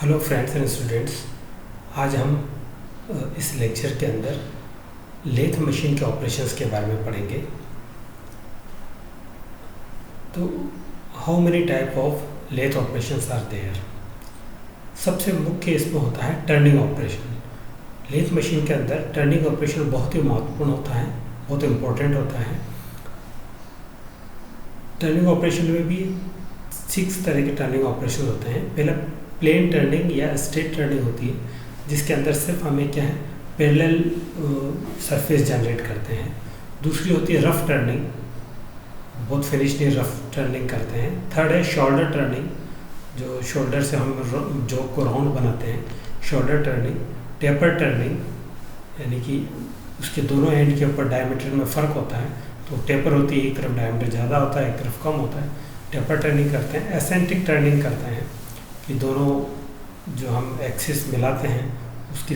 Hello friends and students. आज हम इस लेक्चर के अंदर लेथ मशीन के ऑपरेशंस के बारे में पढ़ेंगे। तो how many type of lathe operations are there. सबसे मुख्य इसमें होता है टर्निंग ऑपरेशन। लेथ मशीन के अंदर टर्निंग ऑपरेशन बहुत ही महत्वपूर्ण होता है, बहुत इम्पोर्टेंट होता है। टर्निंग ऑपरेशन में भी 6 तरह के टर्निंग ऑपरेशन होते हैं। पहला प्लेन टर्निंग या स्ट्रेट टर्निंग होती है, जिसके अंदर सिर्फ हमें क्या है पैरेलल सरफेस जनरेट करते हैं। दूसरी होती है रफ टर्निंग, बहुत फिनिश्ड रफ टर्निंग करते हैं। थर्ड है शोल्डर टर्निंग, जो शोल्डर से हम जॉब को राउंड बनाते हैं, शोल्डर टर्निंग। टेपर टर्निंग, यानी कि उसके दोनों एंड के ऊपर डायमीटर में फ़र्क होता है, तो टेपर होती है, एक तरफ डायमीटर ज़्यादा होता है, एक तरफ कम होता है, टेपर टर्निंग करते हैं। एसेंट्रिक टर्निंग करते हैं कि दोनों जो हम एक्सिस मिलाते हैं उसकी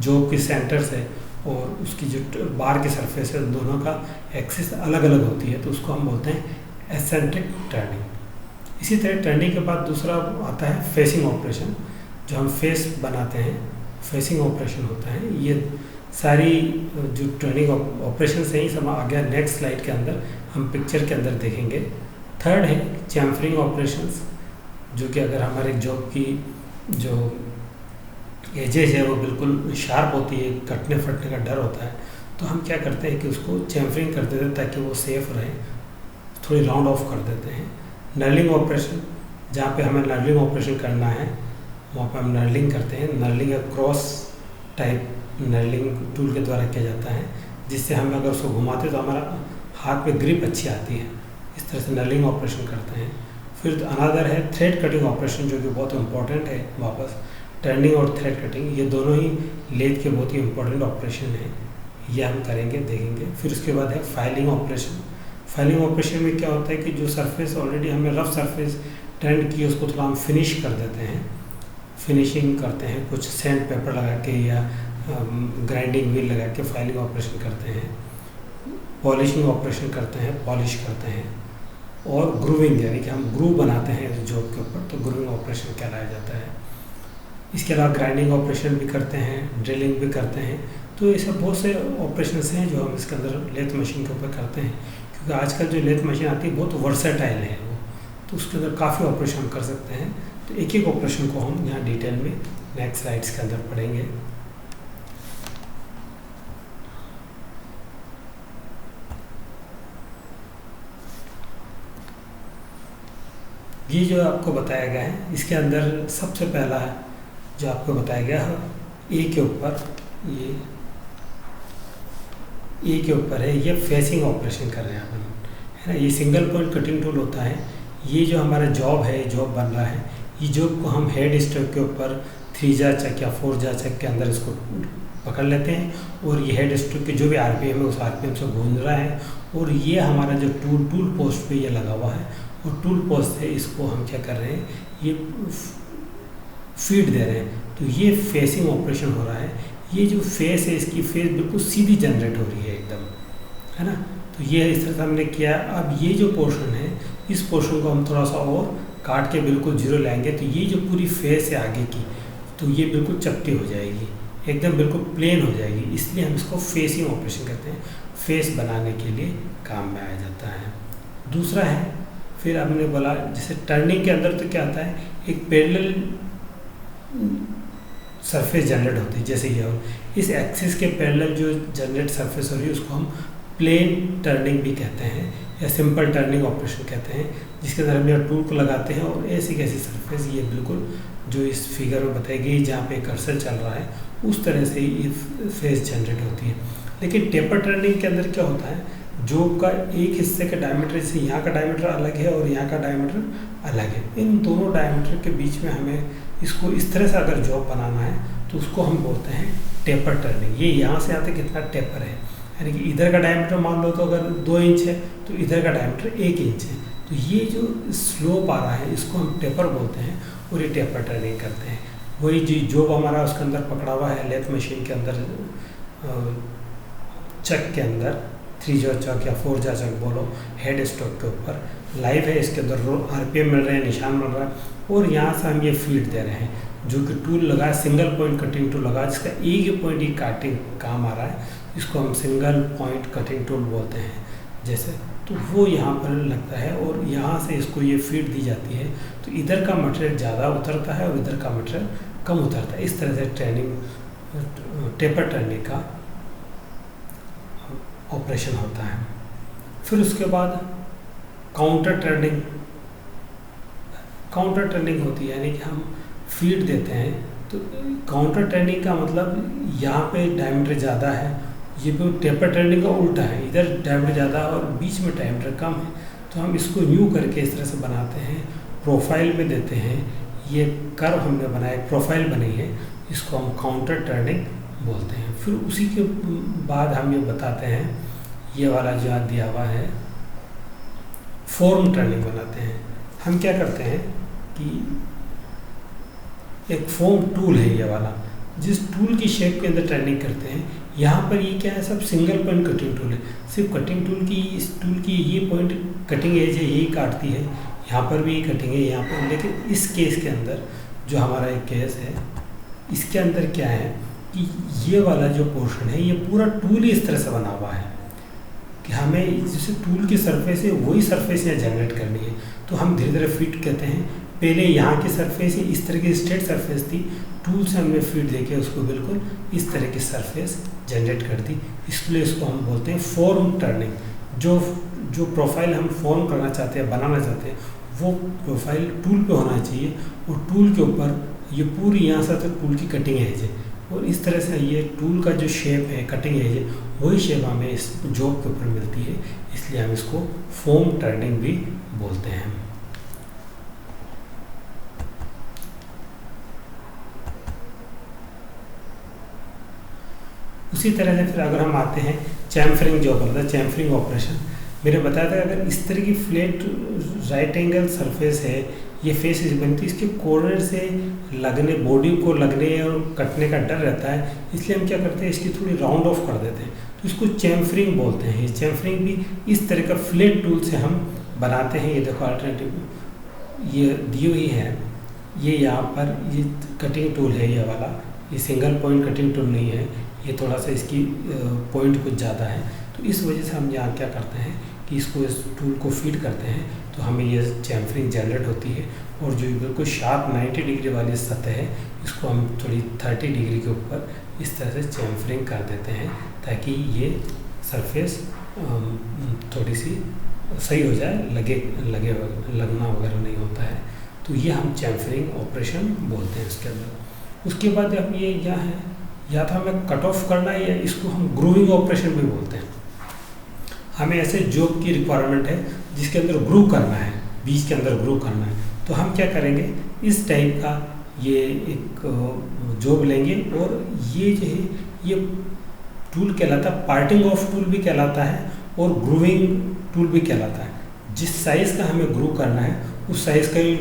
जॉब की सेंटर से और उसकी जो बार की सरफेस है, दोनों का एक्सिस अलग अलग होती है, तो उसको हम बोलते हैं एसेंट्रिक टर्निंग। इसी तरह टर्निंग के बाद दूसरा आता है फेसिंग ऑपरेशन, जो हम फेस बनाते हैं, फेसिंग ऑपरेशन होता है। ये सारी जो टर्निंग ऑपरेशन है, ये सब आगे नेक्स्ट स्लाइड के अंदर हम पिक्चर के अंदर देखेंगे। थर्ड है चैम्फरिंग ऑपरेशंस, जो कि अगर हमारे जॉब की जो एजेज है वो बिल्कुल शार्प होती है, कटने फटने का डर होता है, तो हम क्या करते हैं कि उसको चैम्फरिंग कर देते हैं ताकि वो सेफ रहे, थोड़ी राउंड ऑफ कर देते हैं। नर्लिंग ऑपरेशन, जहाँ पे हमें नर्लिंग ऑपरेशन करना है वहाँ पे हम नर्लिंग करते हैं। Knurling cross type knurling tool के द्वारा किया जाता है, जिससे हम अगर उसको घुमाते तो हमारा हाथ में ग्रिप अच्छी आती है। इस तरह से नर्लिंग ऑपरेशन करते हैं। फिर अनदर है थ्रेड कटिंग ऑपरेशन, जो कि बहुत इंपॉर्टेंट है। वापस टर्निंग और थ्रेड कटिंग, ये दोनों ही लेथ के बहुत ही इंपॉर्टेंट ऑपरेशन है, ये हम करेंगे, देखेंगे। फिर उसके बाद है फाइलिंग ऑपरेशन। फाइलिंग ऑपरेशन में क्या होता है कि जो सरफेस ऑलरेडी हमने रफ सरफेस टर्न की, उसको थोड़ा हम फिनिश कर देते हैं, फिनिशिंग करते हैं, कुछ सैंड पेपर लगा के या ग्राइंडिंग व्हील लगा के फाइलिंग ऑपरेशन करते हैं। पॉलिशिंग ऑपरेशन करते हैं, पॉलिश करते हैं। और ग्रूविंग, यानी कि हम ग्रूव बनाते हैं जॉब के ऊपर, तो ग्रूविंग ऑपरेशन कहलाया जाता है। इसके अलावा ग्राइंडिंग ऑपरेशन भी करते हैं, ड्रिलिंग भी करते हैं। तो ये सब बहुत से ऑपरेशंस हैं जो हम इसके अंदर लेथ मशीन के ऊपर करते हैं, क्योंकि आजकल जो लेथ मशीन आती है बहुत वर्सेटाइल है वो, तो उसके अंदर काफ़ी ऑपरेशन कर सकते हैं। तो एक एक ऑपरेशन को हम यहाँ डिटेल में नेक्स्ट स्लाइड्स के अंदर पढ़ेंगे। ये जो आपको बताया गया है, इसके अंदर सबसे पहला जो आपको बताया गया है ए के ऊपर, ये ए के ऊपर है, ये फेसिंग ऑपरेशन कर रहे हैं अपन, है ना। ये सिंगल पॉइंट कटिंग टूल होता है। ये जो हमारा जॉब है, जॉब बन रहा है, ये जॉब को हम हेड स्टॉक के ऊपर 3 जा चक या 4 जा चक के अंदर इसको पकड़ लेते हैं, और ये हेड स्टॉक के जो भी आरपीएम है उस आरपीएम से घूम रहा है, और ये हमारा जो टूल पोस्ट पे ये लगा हुआ है, और टूल पोस्ट से इसको हम क्या कर रहे हैं, ये फीड दे रहे हैं। तो ये फेसिंग ऑपरेशन हो रहा है। ये जो फेस है, इसकी फेस बिल्कुल सीधी जनरेट हो रही है एकदम, है ना। तो ये इस तरह से हमने किया। अब ये जो पोर्शन है, इस पोर्शन को हम थोड़ा सा और काट के बिल्कुल जीरो लाएंगे, तो ये जो पूरी फेस है आगे की, तो ये बिल्कुल चपटी हो जाएगी, एकदम बिल्कुल प्लेन हो जाएगी। इसलिए हम इसको फेसिंग ऑपरेशन कहते हैं, फेस बनाने के लिए काम में आया जाता है। दूसरा है, फिर हमने बोला जैसे टर्निंग के अंदर तो क्या आता है, एक पैरेलल सरफेस जनरेट होती है, जैसे ये, और इस एक्सिस के पैरेलल जो जनरेट सरफेस हो रही है उसको हम प्लेन टर्निंग भी कहते हैं, या सिंपल टर्निंग ऑपरेशन कहते हैं, जिसके अंदर हम यह टूल को लगाते हैं और ऐसी कैसी सरफेस, ये बिल्कुल जो इस फिगर में बताई गई जहाँ पे कर्सर चल रहा है उस तरह से ये फेस जनरेट होती है। लेकिन टेपर टर्निंग के अंदर क्या होता है, जॉब का एक हिस्से का डायमीटर, जैसे यहाँ का डायमीटर अलग है और यहाँ का डायमीटर अलग है, इन दोनों डायमीटर के बीच में हमें इसको इस तरह से अगर जॉब बनाना है तो उसको हम बोलते हैं टेपर टर्निंग। ये यहाँ से आते कितना टेपर है, यानी कि इधर का डायमीटर मान लो तो अगर 2 इंच है तो इधर का डायमीटर 1 इंच है, तो ये जो स्लोप आ रहा है इसको हम टेपर बोलते हैं, और ये टेपर टर्निंग करते हैं। वही जी जॉब हमारा उसके अंदर पकड़ा हुआ है लेथ मशीन के अंदर, चक के अंदर 3 जा चक या 4 जा चक बोलो, हेड स्टॉक के ऊपर लाइव है, इसके अंदर आरपीएम मिल रहे हैं, निशान मिल रहा है, और यहाँ से हम ये फीड दे रहे हैं, जो कि टूल लगा है, सिंगल पॉइंट कटिंग टूल लगा, जिसका एक ही पॉइंट ही काटिंग काम आ रहा है, इसको हम सिंगल पॉइंट कटिंग टूल बोलते हैं। जैसे तो वो यहाँ पर लगता है और यहाँ से इसको ये फीड दी जाती है, तो इधर का मटेरियल ज़्यादा उतरता है और इधर का मटेरियल कम उतरता है। इस तरह से टेपर टर्निंग का ऑपरेशन होता है। फिर उसके बाद काउंटर टर्निंग होती है, यानी कि हम फीड देते हैं। तो काउंटर टर्निंग का मतलब यहाँ पे डायमीटर ज़्यादा है, ये भी टेपर टर्निंग का उल्टा है, इधर डायमीटर ज़्यादा और बीच में डायमीटर कम है। तो हम इसको न्यू करके इस तरह से बनाते हैं, प्रोफाइल में देते हैं। ये कर्व हमने बनाया, प्रोफाइल बनी है, इसको हम काउंटर टर्निंग बोलते हैं। फिर उसी के बाद हम ये बताते हैं, ये वाला जो दिया हुआ है फॉर्म टर्निंग बनाते हैं। हम क्या करते हैं कि एक फॉर्म टूल है ये वाला, जिस टूल की शेप के अंदर टर्निंग करते हैं। यहाँ पर ये क्या है, सब सिंगल पॉइंट कटिंग टूल है, सिर्फ कटिंग टूल की, इस टूल की ये पॉइंट कटिंग एज है, यही काटती है, यहाँ पर भी कटिंग है यहाँ पर। लेकिन इस केस के अंदर जो हमारा एक केस है, इसके अंदर क्या है कि ये वाला जो पोर्शन है, ये पूरा टूल ही इस तरह से बना हुआ है कि हमें जैसे टूल की सरफेस है वही सरफेस यहाँ जनरेट करनी है। तो हम धीरे धीरे फिट कहते हैं, पहले यहाँ की सरफेस ही इस तरह की स्ट्रेट सरफेस थी, टूल से हमने फीड देके उसको बिल्कुल इस तरह की सरफेस जनरेट कर दी। इसलिए इसको हम बोलते हैं फॉर्म टर्निंग। जो प्रोफाइल हम फॉर्म करना चाहते हैं, बनाना चाहते हैं, वो प्रोफाइल टूल पे होना चाहिए और टूल के ऊपर ये पूरी यहाँ से तक टूल की कटिंग एज है, और इस तरह से ये टूल का जो शेप है, कटिंग एज है, वही शेप हमें इस जॉब के ऊपर मिलती है। इसलिए हम इसको फॉर्म टर्निंग भी बोलते हैं। उसी तरह से फिर अगर हम आते हैं चैम्फरिंग, जो बोलता है चैम्फरिंग ऑपरेशन, मैंने बताया था अगर इस तरह की फ्लैट राइट एंगल सरफेस है, ये फेस बनती है, इसके कॉर्नर से लगने, बॉडी को लगने और कटने का डर रहता है। इसलिए हम क्या करते हैं, इसकी थोड़ी राउंड ऑफ कर देते हैं, तो इसको चैम्फरिंग बोलते हैं। ये चैम्फरिंग भी इस तरह का फ्लैट टूल से हम बनाते हैं। ये देखो अल्टरनेटिव ये दी हुई है, ये यहाँ पर ये कटिंग टूल है, ये वाला, ये सिंगल पॉइंट कटिंग टूल नहीं है, ये थोड़ा सा इसकी पॉइंट कुछ ज़्यादा है। तो इस वजह से हम यहाँ क्या करते हैं कि इसको, इस टूल को फीड करते हैं, तो हमें ये चैम्फरिंग जनरेट होती है। और जो बिल्कुल शार्प 90 डिग्री वाली सतह है, इसको हम थोड़ी 30 डिग्री के ऊपर इस तरह से चैम्फरिंग कर देते हैं, ताकि ये सरफेस थोड़ी सी सही हो जाए, लगना वगैरह नहीं होता है। तो ये हम चैम्फरिंग ऑपरेशन बोलते हैं इसके अंदर। उसके बाद अब ये क्या है, या तो हमें कट ऑफ करना है, या इसको हम ग्रूविंग ऑपरेशन भी बोलते हैं। हमें ऐसे जॉब की रिक्वायरमेंट है जिसके अंदर ग्रूव करना है, बीच के अंदर ग्रूव करना है, तो हम क्या करेंगे, इस टाइप का ये एक जॉब लेंगे, और ये जो है ये टूल कहलाता है, पार्टिंग ऑफ टूल भी कहलाता है और ग्रूविंग टूल भी कहलाता है। जिस साइज़ का हमें ग्रूव करना है उस साइज़ का ही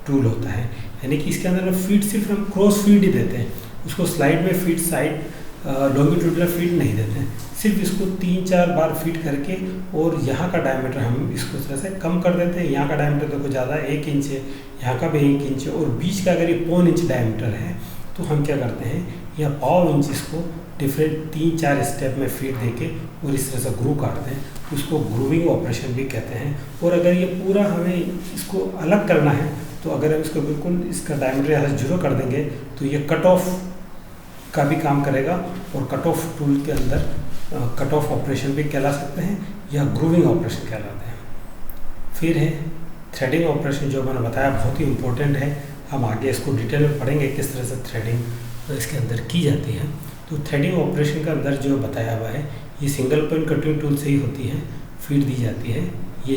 टूल होता है, यानी कि इसके अंदर फीड सिर्फ हम क्रॉस फीड ही देते हैं, उसको स्लाइड में फीड, साइड लॉन्गिट्यूडनल फीड नहीं देते हैं, सिर्फ इसको 3-4 बार फीड करके, और यहाँ का डायमीटर हम इसको इस तरह से कम कर देते हैं। यहाँ का डायमीटर देखो ज़्यादा 1 इंच है, यहाँ का भी 1 इंच है, और बीच का अगर ये 1.25 इंच डायमीटर है, तो हम क्या करते हैं, या 1.25 इंच इसको डिफरेंट 3-4 स्टेप में फीड देके और इस तरह से ग्रूव काटते हैं, उसको ग्रूविंग ऑपरेशन भी कहते हैं। और अगर ये पूरा हमें इसको अलग करना है, तो अगर हम इसको बिल्कुल इसका डायमीटर यहाँ से 0 कर देंगे, तो ये कट ऑफ का भी काम करेगा, और कट ऑफ टूल के अंदर कट ऑफ ऑपरेशन भी कहला सकते हैं, या ग्रूविंग ऑपरेशन कहलाते हैं। फिर है थ्रेडिंग ऑपरेशन, जो मैंने बताया बहुत ही इम्पोर्टेंट है। हम आगे इसको डिटेल में पढ़ेंगे किस तरह से थ्रेडिंग इसके अंदर की जाती है। तो थ्रेडिंग ऑपरेशन के अंदर जो बताया हुआ है, ये सिंगल पॉइंट कटिंग टूल से ही होती है, फीड दी जाती है। ये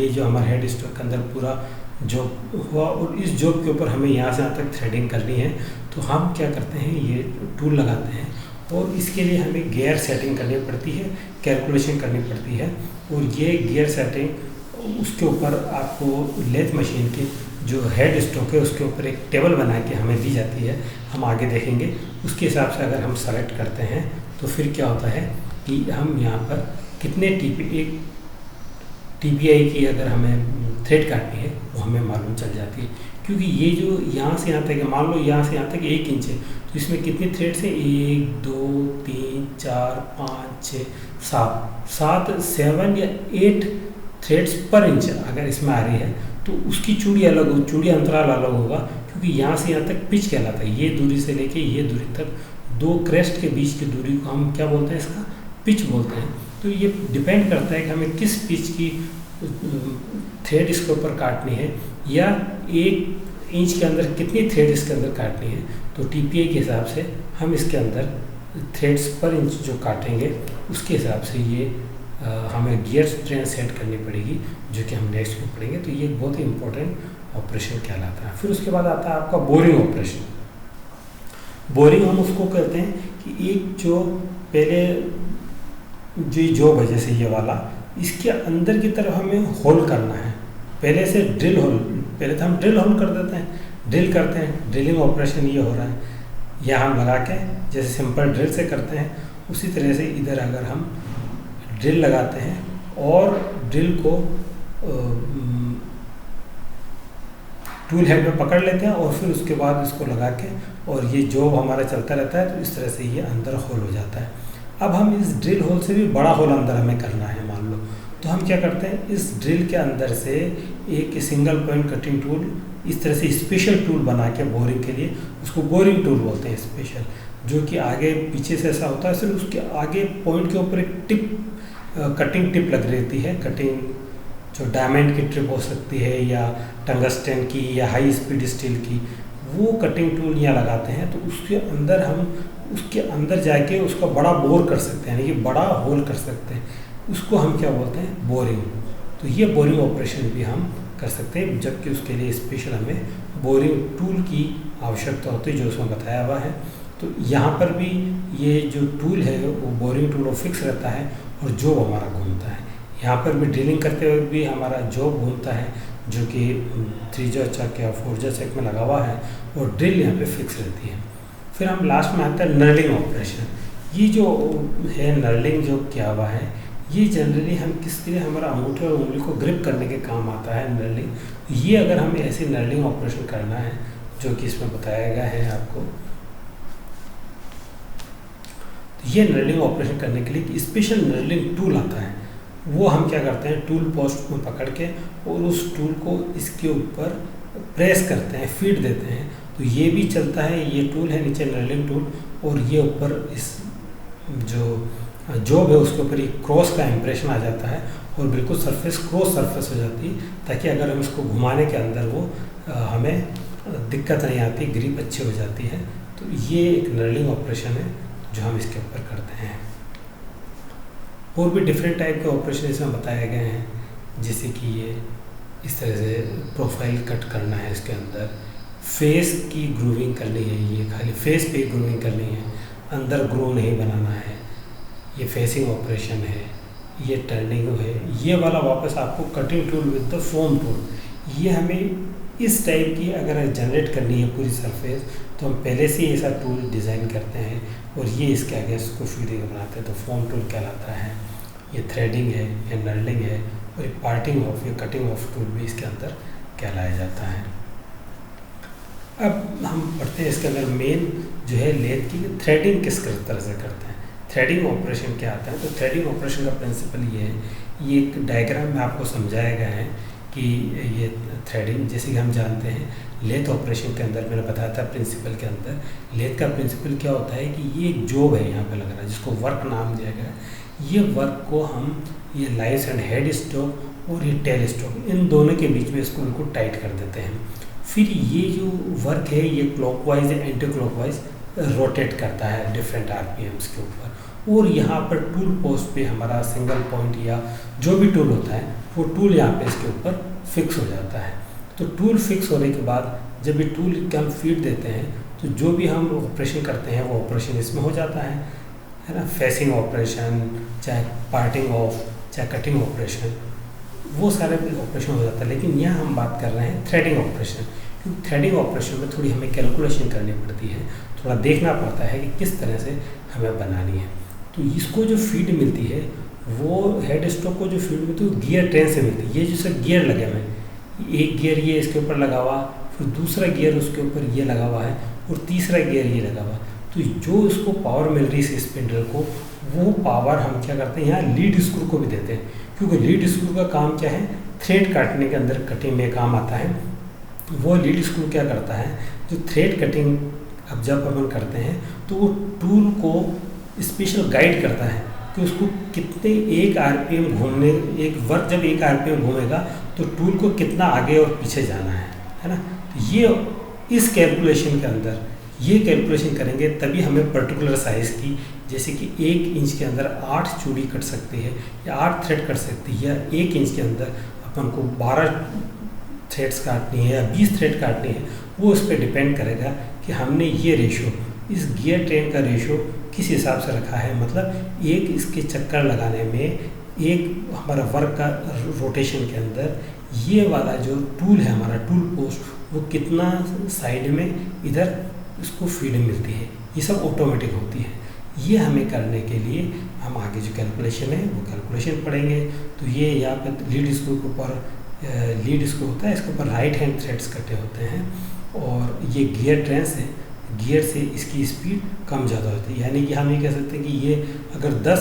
जो हमारे हेड स्टॉक के अंदर पूरा जॉब हुआ, और इस जॉब के ऊपर हमें यहाँ से यहाँ तक थ्रेडिंग करनी है, तो हम क्या करते हैं, ये टूल लगाते हैं, और इसके लिए हमें गियर सेटिंग करनी पड़ती है, कैलकुलेशन करनी पड़ती है। और ये गियर सेटिंग, उसके ऊपर आपको लेथ मशीन की जो हेड स्टॉक है उसके ऊपर एक टेबल बना के हमें दी जाती है, हम आगे देखेंगे। उसके हिसाब से अगर हम सेलेक्ट करते हैं, तो फिर क्या होता है कि हम यहाँ पर कितने TPI की अगर हमें थ्रेड काटनी है वो हमें मालूम चल जाती है, क्योंकि ये जो यहाँ से यहाँ तक है, मान लो यहाँ से यहाँ तक 1 इंच है, तो इसमें कितने थ्रेड्स हैं, 1 2 3 4 5 6 7 7 या 8 थ्रेड्स पर इंच अगर इसमें आ रही है तो उसकी चूड़ी अलग हो, चूड़ी अंतराल अलग होगा, क्योंकि यहाँ से यहाँ तक पिच कहलाता है। ये दूरी से लेके ये दूरी तक 2 क्रेस्ट के बीच की दूरी को हम क्या बोलते हैं, इसका पिच बोलते हैं। तो ये डिपेंड करता है कि हमें किस पिच की थ्रेड इसके ऊपर काटनी है, या 1 इंच के अंदर कितनी थ्रेड इसके अंदर काटनी है। तो टीपीए के हिसाब से हम इसके अंदर थ्रेड्स पर इंच जो काटेंगे उसके हिसाब से ये हमें गियर ट्रेन सेट करनी पड़ेगी, जो कि हम नेक्स्ट में पढ़ेंगे। तो ये बहुत ही इंपॉर्टेंट ऑपरेशन कहलाता है। फिर उसके बाद आता है आपका बोरिंग ऑपरेशन। बोरिंग हम उसको कहते हैं कि एक जो पहले जो जॉब है, जैसे ये वाला, इसके अंदर की तरफ हमें होल करना है। पहले से ड्रिल होल, पहले तो हम ड्रिल होल कर देते हैं, ड्रिल करते हैं, ड्रिलिंग ऑपरेशन ये हो रहा है, या हम लगा के जैसे सिंपल ड्रिल से करते हैं उसी तरह से इधर अगर हम ड्रिल लगाते हैं और ड्रिल को टूल हेड में पकड़ लेते हैं और फिर उसके बाद इसको लगा के, और ये जॉब हमारा चलता रहता है, तो इस तरह से ये अंदर होल हो जाता है। अब हम इस ड्रिल होल से भी बड़ा होल अंदर हमें करना है मान लो, तो हम क्या करते हैं, इस ड्रिल के अंदर से एक सिंगल पॉइंट कटिंग टूल, इस तरह से स्पेशल टूल बना के बोरिंग के लिए, उसको बोरिंग टूल बोलते हैं स्पेशल, जो कि आगे पीछे से ऐसा होता है, सिर्फ उसके आगे पॉइंट के ऊपर एक टिप, कटिंग टिप लग रहती है, कटिंग जो डायमंड की ट्रिप हो सकती है या टंगस्टन की या हाई स्पीड स्टील की, वो कटिंग टूल यहाँ लगाते हैं। तो उसके अंदर हम उसके अंदर जाके उसका बड़ा बोर कर सकते हैं, यानी कि बड़ा होल कर सकते हैं, उसको हम क्या बोलते हैं, बोरिंग। तो ये बोरिंग ऑपरेशन भी हम कर सकते हैं, जबकि उसके लिए स्पेशल हमें बोरिंग टूल की आवश्यकता होती है, जो उसमें बताया हुआ है। तो यहाँ पर भी ये जो टूल है वो बोरिंग टूल फिक्स रहता है और जॉब हमारा घूमता है। यहाँ पर भी ड्रिलिंग करते हुए भी हमारा जॉब घूमता है, जो कि 3 चक या 4 चक में लगा हुआ है, और ड्रिल यहाँ पे फिक्स रहती है। फिर हम लास्ट में आता है नर्लिंग ऑपरेशन। ये जो है नर्लिंग जो किया हुआ है, ये जनरली हम किसके लिए, हमारा अंगूठे और उंगली को ग्रिप करने के काम आता है नर्लिंग। ये अगर हमें ऐसी नर्लिंग ऑपरेशन करना है, जो कि इसमें बताया गया है आपको, तो ये नर्लिंग ऑपरेशन करने के लिए स्पेशल नर्लिंग टूल आता है। वो हम क्या करते हैं, टूल पोस्ट में पकड़ के और उस टूल को इसके ऊपर प्रेस करते हैं, फीड देते हैं, तो ये भी चलता है। ये टूल है नीचे नर्लिंग टूल, और ये ऊपर इस जो जॉब है उसके ऊपर एक क्रॉस का इम्प्रेशन आ जाता है, और बिल्कुल सरफेस क्रॉस सरफेस हो जाती है, ताकि अगर हम इसको घुमाने के अंदर वो हमें दिक्कत नहीं आती, ग्रिप अच्छी हो जाती है। तो ये एक नर्लिंग ऑपरेशन है जो हम इसके ऊपर करते हैं। और भी डिफरेंट टाइप के ऑपरेशन इसमें बताए गए हैं, जैसे कि ये इस तरह से प्रोफाइल कट करना है, इसके अंदर फेस की ग्रूविंग करनी है, ये खाली फेस पे ग्रूविंग करनी है, अंदर ग्रूव नहीं बनाना है। ये फेसिंग ऑपरेशन है, ये टर्निंग है। ये वाला वापस आपको cutting tool with the foam tool, ये हमें इस टाइप की अगर जनरेट करनी है पूरी सरफेस, तो हम पहले से ही ऐसा टूल डिज़ाइन करते हैं और ये इसके आगे इसको फीडिंग बनाते हैं, तो फोम टूल कहलाता है। ये थ्रेडिंग है, ये नर्लिंग है, और एक पार्टिंग ऑफ, ये कटिंग ऑफ टूल भी इसके अंदर कहलाया जाता है। अब हम पढ़ते हैं इसके अंदर मेन जो है लेथ की थ्रेडिंग किस तरह से करते हैं। थ्रेडिंग ऑपरेशन क्या आता है, तो थ्रेडिंग ऑपरेशन का प्रिंसिपल ये है, ये एक डायग्राम में आपको समझाया गया है कि ये थ्रेडिंग, जैसे कि हम जानते हैं लेथ ऑपरेशन के अंदर मैंने बताया था प्रिंसिपल के अंदर, लेथ का प्रिंसिपल क्या होता है कि ये एक जॉब है यहाँ पे लग रहा है, जिसको वर्क नाम दिया गया है। ये वर्क को हम ये लाइस एंड हेड स्टॉक और ये टेल स्टॉक, इन दोनों के बीच में इसको बिल्कुल टाइट कर देते हैं। फिर ये जो वर्क है ये क्लॉकवाइज या एंटी क्लॉकवाइज रोटेट करता है डिफरेंट आरपीएम्स के ऊपर, और यहाँ पर टूल पोस्ट पे हमारा सिंगल पॉइंट या जो भी टूल होता है वो टूल यहाँ पे इसके ऊपर फिक्स हो जाता है। तो टूल फिक्स होने के बाद जब ये टूल के हम फीड देते हैं, तो जो भी हम ऑपरेशन करते हैं वो ऑपरेशन इसमें हो जाता है ना। फेसिंग ऑपरेशन, चाहे पार्टिंग ऑफ, चाहे कटिंग ऑपरेशन, वो सारे ऑपरेशन हो जाता है। लेकिन यहाँ हम बात कर रहे हैं थ्रेडिंग ऑपरेशन, क्योंकि थ्रेडिंग ऑपरेशन में थोड़ी हमें कैलकुलेशन करनी पड़ती है, थोड़ा देखना पड़ता है कि किस तरह से हमें बनानी है। तो इसको जो फीड मिलती है वो हेड स्टॉक को जो फीड मिलती है वो गियर ट्रेन से मिलती है। ये जैसे गियर लगे हुए हैं, एक गियर ये इसके ऊपर लगा हुआ, फिर दूसरा गियर उसके ऊपर ये लगा हुआ है और तीसरा गियर ये लगा हुआ। तो जो इसको पावर मिल रही है स्पिंडल को, वो पावर हम क्या करते हैं यहाँ लीड स्क्रू को भी देते हैं, क्योंकि लीड स्क्रू का काम क्या है, थ्रेड काटने के अंदर कटिंग में काम आता है। वो लीड स्क्रू क्या करता है, जो थ्रेड कटिंग अब जब अपन करते हैं तो वो टूल को स्पेशल गाइड करता है कि उसको कितने एक आरपीएम घूमने, एक वर्क जब एक आरपीएम घूमेगा तो टूल को कितना आगे और पीछे जाना है ना। तो ये इस कैलकुलेशन के अंदर ये कैलकुलेशन करेंगे तभी हमें पर्टिकुलर साइज़ की, जैसे कि 1 इंच के अंदर 8 चूड़ी कट सकती है या 8 थ्रेड कट सकती है, या 1 इंच के अंदर अपन को 12 थ्रेड्स काटनी है या 20 थ्रेड काटनी है, वो उस पर डिपेंड करेगा कि हमने ये रेशो, इस गियर ट्रेन का रेशो किस हिसाब से रखा है। मतलब एक इसके चक्कर लगाने में, एक हमारा वर्क का रोटेशन के अंदर ये वाला जो टूल है हमारा टूल पोस्ट, वो कितना साइड में इधर इसको फीड मिलती है, ये सब ऑटोमेटिक होती है। ये हमें करने के लिए हम आगे जो कैलकुलेशन है वो कैलकुलेशन पढ़ेंगे। तो ये यहाँ पर लीड स्क्रू के ऊपर लीड स्क्रू होता है, इसके ऊपर राइट हैंड थ्रेड्स कटे होते हैं, और ये गियर ट्रेन से, गियर से इसकी स्पीड कम ज़्यादा होती है। यानी कि हम ये कह सकते हैं कि ये अगर 10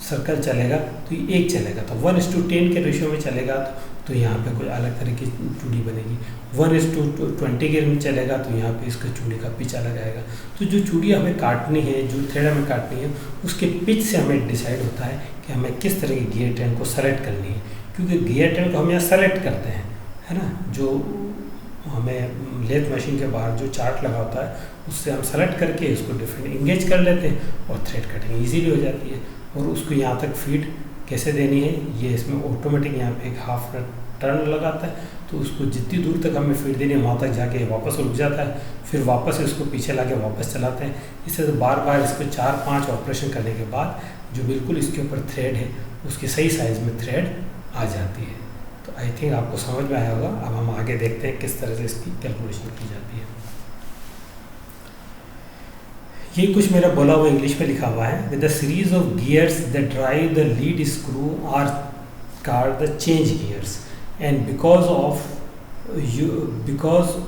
सर्कल चलेगा तो ये 1 चलेगा, तो 1:10 के रेशियो में चलेगा तो यहाँ पे कोई अलग तरह की चूड़ी बनेगी। 1:20 गियर में चलेगा तो यहाँ पे इसका चूड़ी का पिच अलग आएगा। तो जो चूड़ी हमें काटनी है, जो थ्रेड हमें काटनी है, उसके पिच से हमें डिसाइड होता है कि हमें किस तरह की गियर ट्रेन को सेलेक्ट करनी है। क्योंकि गियर ट्रेन को हम यहाँ सेलेक्ट करते हैं, है ना, जो हमें लेथ मशीन के बाहर जो चार्ट लगा होता है उससे हम सेलेक्ट करके इसको डिफरेंट इंगेज कर लेते हैं और थ्रेड कटिंग इजीली हो जाती है। और उसको यहाँ तक फीड कैसे देनी है, ये इसमें ऑटोमेटिक यहाँ पे एक हाफ टर्न लगाता है, तो उसको जितनी दूर तक हमें फीड देनी है वहाँ तक जाके वापस रुक जाता है, फिर वापस इसको पीछे ला के वापस चलाते हैं। इससे तो बार बार इसको 4-5 ऑपरेशन करने के बाद जो बिल्कुल इसके ऊपर थ्रेड है उसकी सही साइज़ में थ्रेड आ जाती है। तो आई थिंक आपको समझ में आया होगा। अब हम आगे देखते हैं किस तरह से इसकी कैलकुलेशन की जाती है। ये कुछ मेरा बोला हुआ इंग्लिश में लिखा हुआ है। With the series of gears that drive the lead screw are called the change gears, and because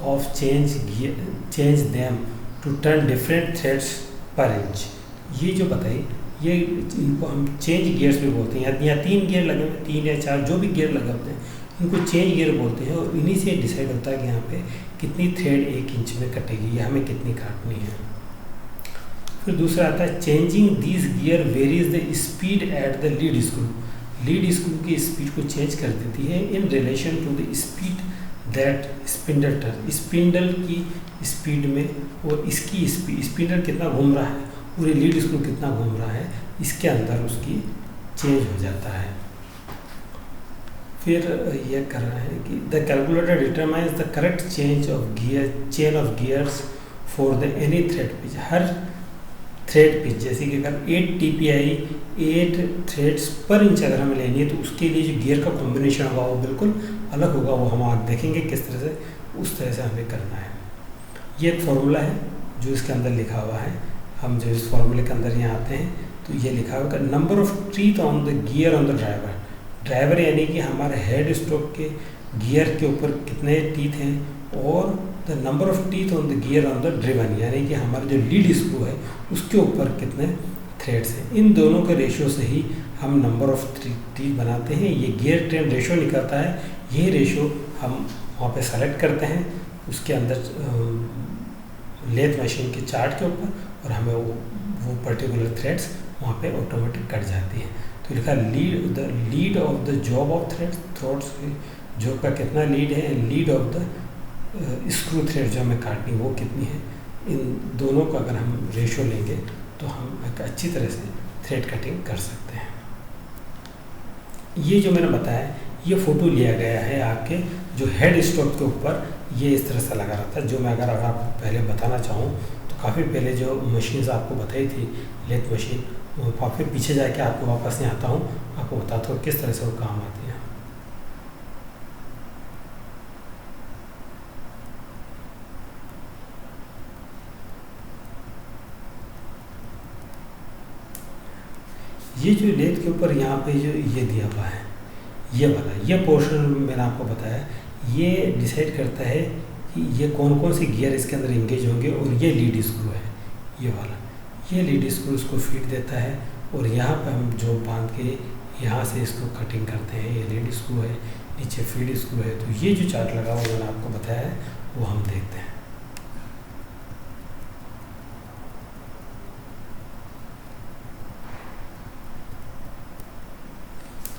of change them to turn different threads per inch. ये जो बताइए, ये इनको हम चेंज गियर्स भी बोलते हैं। यहाँ 3 गियर लगे हुए, 3 या 4 जो भी गियर लगे होते हैं इनको चेंज गियर बोलते हैं, और इन्हीं से डिसाइड होता है कि यहाँ पे कितनी थ्रेड 1 इंच में कटेगी या हमें कितनी काटनी है। फिर दूसरा आता है changing these gear varies the speed at the lead screw. Lead screw की स्पीड को चेंज कर देती है in relation to the speed that spindle turn. Spindle की स्पीड में और इसकी स्पिंडल कितना घूम रहा है और ये लीड स्क्रू कितना घूम रहा है, इसके अंदर उसकी चेंज हो जाता है। फिर ये कर रहा है कि the calculator determines the correct chain of gears for the any thread pitch. Her thread pitch, जैसे कि अगर 8 TPI 8 थ्रेड्स पर इंच अगर हमें लेनी है तो उसके लिए जो गियर का कॉम्बिनेशन होगा वो बिल्कुल अलग होगा। वो हम आगे देखेंगे किस तरह से, उस तरह से हमें करना है। ये एक फॉर्मूला है जो इसके अंदर लिखा हुआ है। हम जो इस फॉर्मूले के अंदर यहाँ आते हैं तो ये लिखा हुआ है number of teeth on the gear on the driver. Driver यानी कि हमारे हेड स्टॉक के गियर के ऊपर कितने टीथ हैं, और the number of teeth on the gear on the driven, यानी कि हमारा जो लीड स्क्रू है उसके ऊपर कितने थ्रेड्स हैं। इन दोनों के रेशियो से ही हम नंबर ऑफ टीथ बनाते हैं। ये गियर ट्रेन रेशियो निकलता है, ये रेशियो हम वहाँ पे सेलेक्ट करते हैं उसके अंदर लेथ मशीन के चार्ट के ऊपर, और हमें वो पर्टिकुलर थ्रेड्स वहाँ पे ऑटोमेटिक कट जाती है। तो लिखा lead of the job of threads, threads job का कितना लीड है, lead of the screw thread जो हमें काटनी वो कितनी है। इन दोनों का अगर हम रेशो लेंगे तो हम एक अच्छी तरह से थ्रेड कटिंग कर सकते हैं। ये जो मैंने बताया ये फ़ोटो लिया गया है आपके जो हेड स्टॉक के ऊपर ये इस तरह से लगा रहा था। जो मैं अगर आपको पहले बताना चाहूँ तो काफ़ी पहले जो मशीन्स आपको बताई थी लेथ मशीन, वो काफ़ी पीछे जाके आपको वापस नहीं आता हूँ, आपको बताता हूँ किस तरह से वो काम आती है। ये जो लेथ के ऊपर यहाँ पे जो ये दिया हुआ है, ये वाला ये पोर्शन मैंने आपको बताया, ये डिसाइड करता है कि ये कौन कौन से गियर इसके अंदर इंगेज होंगे, और ये लीड स्क्रू है ये वाला, ये लीड स्क्रू उसको फीड देता है, और यहाँ पर हम जो बांध के यहाँ से इसको कटिंग करते हैं, ये लीड स्क्रू है, नीचे फीड स्क्रू है। तो ये जो चार्ट लगा हुआ मैंने आपको बताया है वो हम देखते हैं।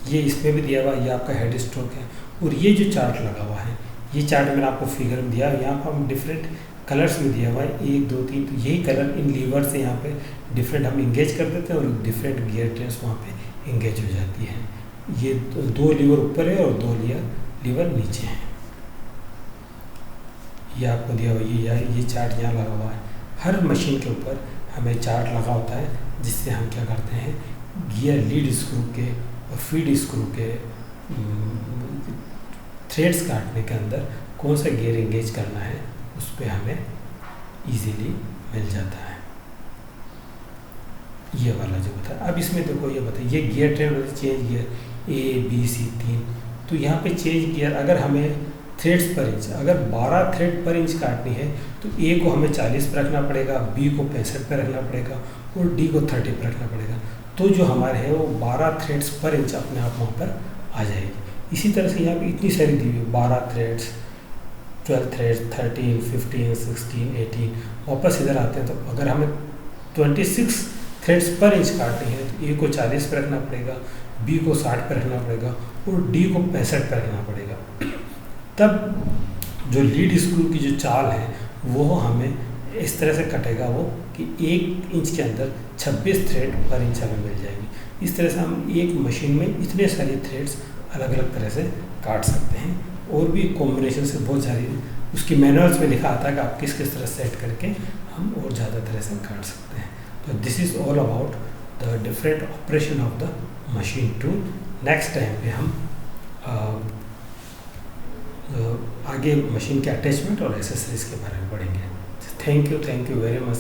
ये इसमें भी दिया हुआ, ये आपका हेड स्ट्रोक है। और ये जो चार्ट लगा हुआ है, ये चार्ट मैंने आपको फिगर में दिया, यहाँ पर हम डिफरेंट कलर्स में दिया हुआ है, 1 2 3। तो यही कलर इन लीवर से यहाँ पे डिफरेंट हम इंगेज कर देते हैं, और डिफरेंट गियर ट्रेन्स वहाँ पे इंगेज हो जाती है। ये 2 लीवर ऊपर है और 2 लीवर नीचे हैं। ये आपको दिया हुआ, ये चार्ट यहाँ लगा हुआ है। हर मशीन के ऊपर हमें चार्ट लगा होता है, जिससे हम क्या करते हैं, गियर लीड स्क्रू के और फीड स्क्रू के थ्रेड्स काटने के अंदर कौन सा गियर इंगेज करना है उस पर हमें इजीली मिल जाता है। ये वाला जो होता है, अब इसमें देखो ये बताइए, ये गियर ट्रेन होती है change gear A B C 3। तो यहाँ पे चेंज गियर अगर हमें थ्रेड्स पर इंच, अगर 12 थ्रेड पर इंच काटनी है तो A को हमें 40 पर रखना पड़ेगा, B को 65 पर रखना पड़ेगा, और D को 30 पर रखना पड़ेगा। तो जो हमारे है वो 12 थ्रेड्स पर इंच अपने आप वहाँ पर आ जाएगी। इसी तरह से यहाँ पे इतनी सारी दी हुई 12 थ्रेड्स, 12 थ्रेड्स, 13, 15, 16, 18, वापस इधर आते हैं। तो अगर हमें 26 थ्रेड्स पर इंच काटनी है तो A को 40 पर रखना पड़ेगा, B को 60 पर रखना पड़ेगा, और D को 65 पर रखना पड़ेगा। तब जो लीड स्क्रू की जो चाल है वो हमें इस तरह से कटेगा वो कि 1 इंच के अंदर 26 थ्रेड पर इंच हमें मिल जाएगी। इस तरह से हम एक मशीन में इतने सारे थ्रेड्स अलग अलग तरह से काट सकते हैं। और भी कॉम्बिनेशन से बहुत सारी उसकी मैनुअल्स में लिखा आता है कि आप किस किस तरह सेट करके हम और ज़्यादा तरह से काट सकते हैं। तो this is all about the different operation of the machine tool. Next time पे हम आगे मशीन के अटैचमेंट और एसेसरीज के बारे में पढ़ेंगे। Thank you very much.